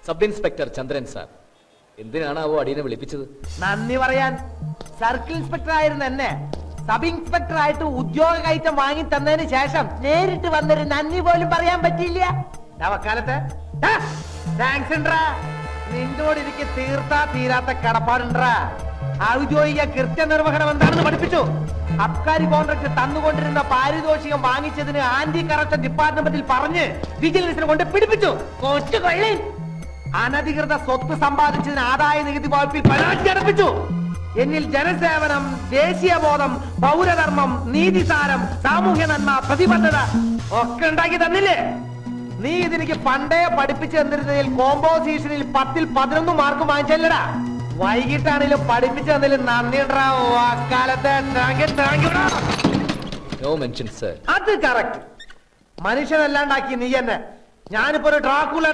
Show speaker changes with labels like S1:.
S1: Sub inspector ചന്ദ്രൻ sir. എന്തിനാണാവോ അടിയനെ വിളിപ്പിച്ചത്?
S2: നന്ദി പറയാൻ. സർക്കിൾ ഇൻസ്പെക്ടർ ആയിരുന്ന എന്നെ സബ് ഇൻസ്പെക്ടർ ആയിട്ട് ഉദ്യോഗ കയറ്റം വാങ്ങി തന്നതിന് ശേഷം നേരിട്ട് വന്നൊരു നന്ദി പോലും പറയാൻ പറ്റിയില്ല. വക്കാലത്ത് താങ്ക്സ് ഉണ്ടാ. നിന്നോട് എനിക്ക് തീർത്താ തീരാത്ത കടപ്പാടുണ്ടാ. ഔദ്യോഗിക കൃത്യനിർവഹണം എന്താണെന്ന് പഠിപ്പിച്ചു. അബ്കാരി കോൺട്രാക്ട് തന്നുകൊണ്ടിരുന്ന പാരിതോഷികം വാങ്ങിച്ചതിന് ആന്റി കറപ്ഷൻ ഡിപ്പാർട്ട്മെന്റിൽ പറഞ്ഞ് വിജിലൻസിനെ കൊണ്ട് പിടിപ്പിച്ചു. കൊച്ചുകൊള്ളി അനധികൃത സ്വത്ത് സമ്പാദിച്ചതിന് ആദായ നികുതി വകുപ്പിൽ പരാതി അടപ്പിച്ചു. എന്നിൽ ജനസേവനം, ദേശീയബോധം, പൗരധർമ്മം, നീതിസാരം, സാമൂഹ്യ നന്മ, പ്രതിബദ്ധത ഒക്കെ ഉണ്ടാക്കി തന്നില്ലേ? നീ ഇതെനിക്ക് പണ്ടേ പഠിപ്പിച്ചു തന്നിരുന്നതിൽ കോമ്പോസിഷനിൽ 10ൽ 11 മാർക്ക് വാങ്ങിച്ചല്ലടാ. വൈകിട്ടാണെങ്കിലും പഠിപ്പിച്ചു തന്നതിൽ നന്ദിണ്ടാ. കാലത്തെ അത് കറക്റ്റ്. മനുഷ്യനല്ലാണ്ടാക്കി നീ എന്നെ. ഞാനിപ്പോ ഒരു ഡ്രാക്കുള